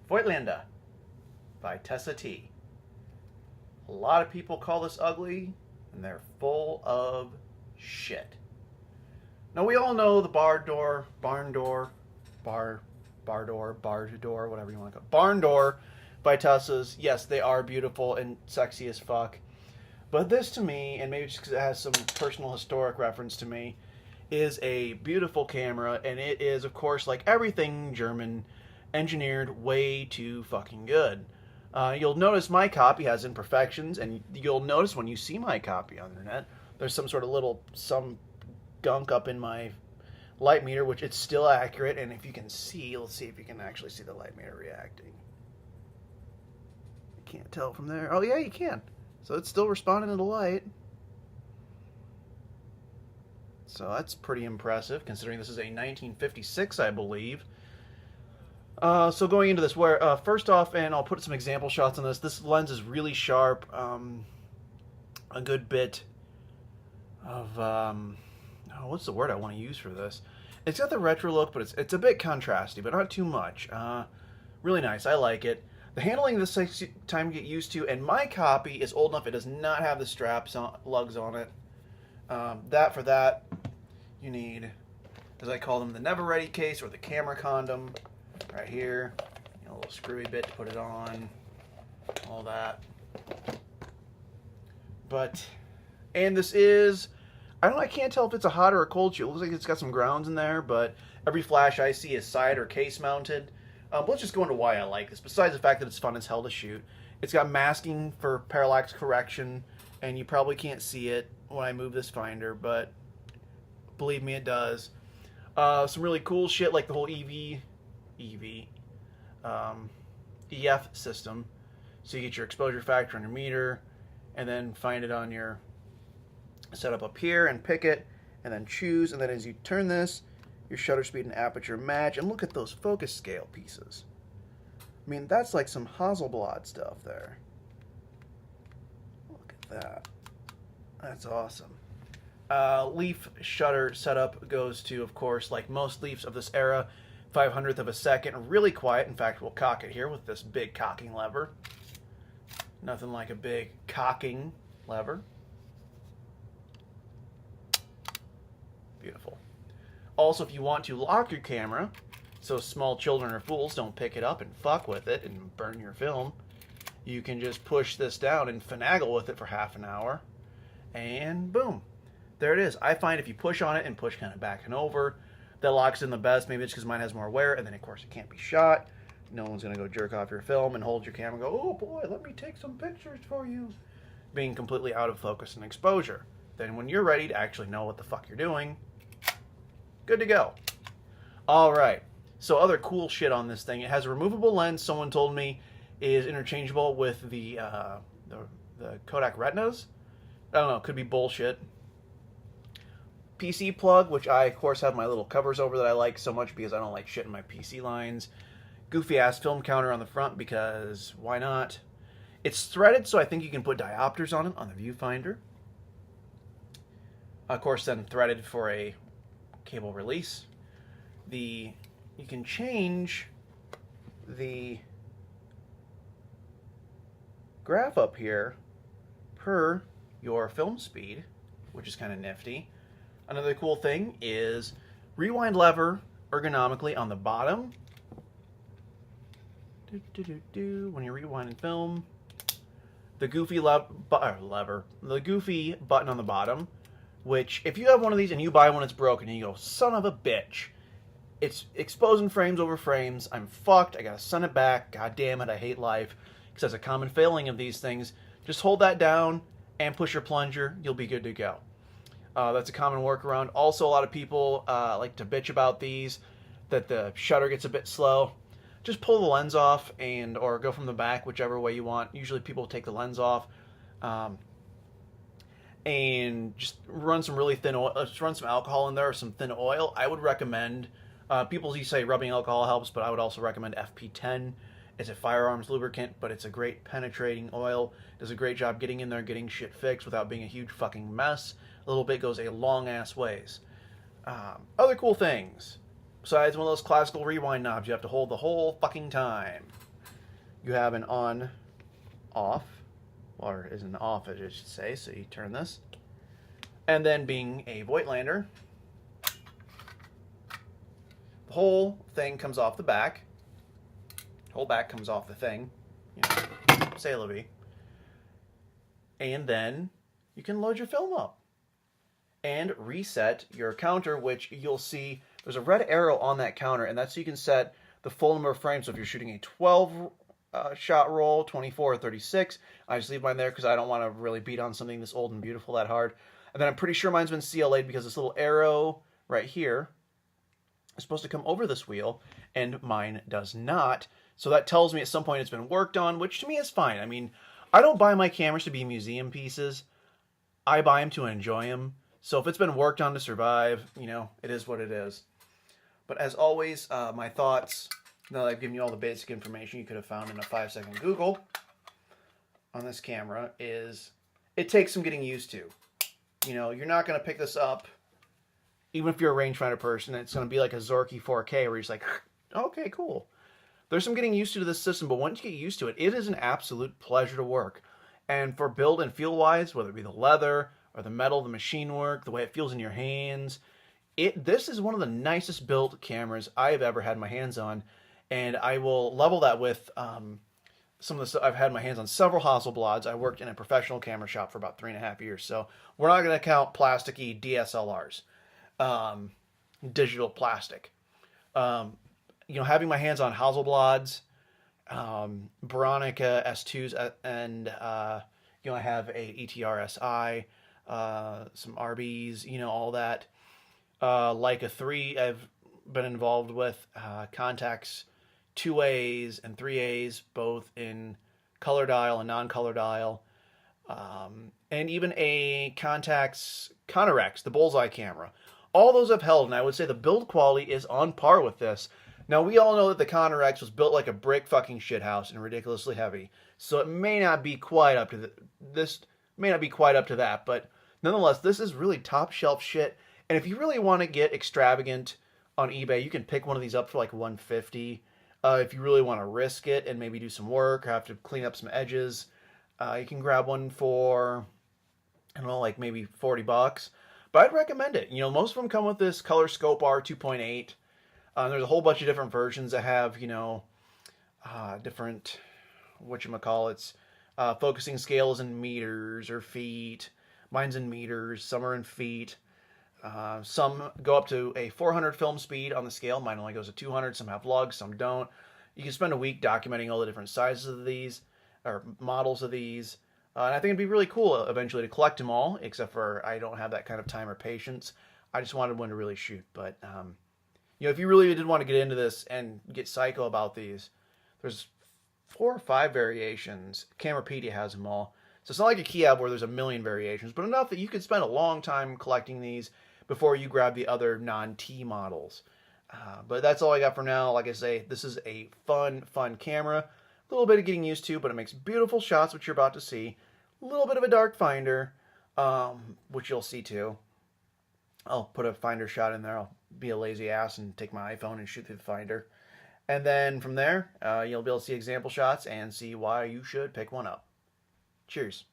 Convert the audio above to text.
Voightlander Vitessa T. A lot of people call this ugly, and they're full of shit. Now we all know the barn door, whatever you want to call it. Barn door Vitessas. Yes, they are beautiful and sexy as fuck. But this to me, and maybe just because it has some personal historic reference to me, is a beautiful camera, and it is, of course, like everything German, engineered way too fucking good. You'll notice my copy has imperfections, and you'll notice when you see my copy on the internet, there's some sort of some gunk up in my light meter, which it's still accurate, and if you can see, let's see if you can actually see the light meter reacting. You can't tell from there. Oh yeah, you can. So it's still responding to the light. So that's pretty impressive, considering this is a 1956, I believe. So going into this, first off, and I'll put some example shots on this, this lens is really sharp. A good bit of, what's the word I want to use for this? It's got the retro look, but it's a bit contrasty, but not too much. Really nice, I like it. The handling of this takes time to get used to, and my copy is old enough it does not have the straps lugs on it. For that, you need, as I call them, the never ready case or the camera condom right here. A little screwy bit to put it on, all that. And this is, I can't tell if it's a hot or a cold shoot. It looks like it's got some grounds in there, but every flash I see is side or case mounted. Let's just go into why I like this, besides the fact that it's fun as hell to shoot. It's got masking for parallax correction, and you probably can't see it when I move this finder, but believe me, it does. Some really cool shit like the whole EF system. So you get your exposure factor on your meter, and then find it on your setup up here, and pick it, and then choose, and then as you turn this, your shutter speed and aperture match, and look at those focus scale pieces. I mean, that's like some Hasselblad stuff there. Look at that. That's awesome. Leaf shutter setup goes to, of course, like most leafs of this era, 500th of a second, really quiet. In fact, we'll cock it here with this big cocking lever. Nothing like a big cocking lever. Beautiful. Also, if you want to lock your camera, so small children or fools don't pick it up and fuck with it and burn your film, you can just push this down and finagle with it for half an hour, and boom, there it is. I find if you push on it and push kind of back and over, that locks in the best. Maybe it's because mine has more wear, and then of course it can't be shot. No one's going to go jerk off your film and hold your camera and go, oh boy, let me take some pictures for you, being completely out of focus and exposure. Then when you're ready to actually know what the fuck you're doing, good to go. Alright, so other cool shit on this thing. It has a removable lens, someone told me is interchangeable with the Kodak Retinas. I don't know, could be bullshit. PC plug, which I, of course, have my little covers over that I like so much because I don't like shit in my PC lines. Goofy-ass film counter on the front because why not? It's threaded, so I think you can put diopters on it on the viewfinder. Of course, then threaded for a cable release. You can change the graph up here per your film speed, which is kind of nifty. Another cool thing is rewind lever ergonomically on the bottom. When you're rewinding film, the goofy the goofy button on the bottom, which if you have one of these and you buy one, it's broken, and you go, son of a bitch, it's exposing frames over frames, I'm fucked, I gotta send it back, god damn it, I hate life, because that's a common failing of these things. Just hold that down and push your plunger, you'll be good to go. That's a common workaround. Also, a lot of people like to bitch about these, that the shutter gets a bit slow. Just pull the lens off or go from the back, whichever way you want. Usually people take the lens off and just run some really thin oil, just run some alcohol in there or some thin oil. I would recommend, people say rubbing alcohol helps, but I would also recommend FP10. It's a firearms lubricant, but it's a great penetrating oil. It does a great job getting in there, getting shit fixed without being a huge fucking mess. A little bit goes a long ass ways. Other cool things. Besides one of those classical rewind knobs you have to hold the whole fucking time. You have an on, off, or is an off, I should say. So you turn this. And then being a Voightlander, the whole thing comes off the back. The whole back comes off the thing. You know, c'est la vie. And then you can load your film up and reset your counter, which you'll see there's a red arrow on that counter, and that's so you can set the full number of frames. So if you're shooting a 12 shot roll, 24 or 36, I just leave mine there because I don't want to really beat on something this old and beautiful that hard. And then I'm pretty sure mine's been CLA'd because this little arrow right here is supposed to come over this wheel, and mine does not. So that tells me at some point it's been worked on, which to me is fine. I mean, I don't buy my cameras to be museum pieces. I buy them to enjoy them. So if it's been worked on to survive, you know, it is what it is. But as always, my thoughts, now that I've given you all the basic information you could have found in a 5-second Google on this camera, is it takes some getting used to. You know, you're not going to pick this up, even if you're a rangefinder person, it's going to be like a Zorky 4K where you're just like, okay, cool. There's some getting used to this system, but once you get used to it, it is an absolute pleasure to work. And for build and feel wise, whether it be the leather or the metal, the machine work, the way it feels in your hands, this is one of the nicest built cameras I've ever had my hands on. And I will level that with some of the stuff. I've had my hands on several Hasselblads. I worked in a professional camera shop for about 3.5 years, so we're not going to count plasticky DSLRs, digital plastic. You know, having my hands on Hasselblads, Veronica S2s, and you know, I have a ETR SI, some RBs, you know, all that. Leica 3 I've been involved with, Contax 2As and 3As, both in color dial and non-color dial, and even a Contax Connerex, the bullseye camera. All those I've held, and I would say the build quality is on par with this. Now, we all know that the Connerex was built like a brick fucking shithouse and ridiculously heavy, so it may not be quite up to that, but nonetheless, this is really top shelf shit. And if you really want to get extravagant on eBay, you can pick one of these up for like $150. If you really want to risk it and maybe do some work or have to clean up some edges, you can grab one for, I don't know, like maybe $40. But I'd recommend it. You know, most of them come with this Color Scope R 2.8. There's a whole bunch of different versions that have, you know, different, whatchamacallits, focusing scales in meters or feet. Mine's in meters, some are in feet. Some go up to a 400 film speed on the scale. Mine only goes to 200. Some have lugs, some don't. You can spend a week documenting all the different sizes of these, or models of these. And I think it'd be really cool eventually to collect them all, except for I don't have that kind of time or patience. I just wanted one to really shoot. But, you know, if you really did want to get into this and get psycho about these, there's 4 or 5 variations. Camerapedia has them all. So it's not like a Kiab where there's a million variations, but enough that you could spend a long time collecting these before you grab the other non-T models. But that's all I got for now. Like I say, this is a fun camera. A little bit of getting used to, but it makes beautiful shots, which you're about to see. A little bit of a dark finder, which you'll see too. I'll put a finder shot in there. I'll be a lazy ass and take my iPhone and shoot through the finder. And then from there, you'll be able to see example shots and see why you should pick one up. Cheers.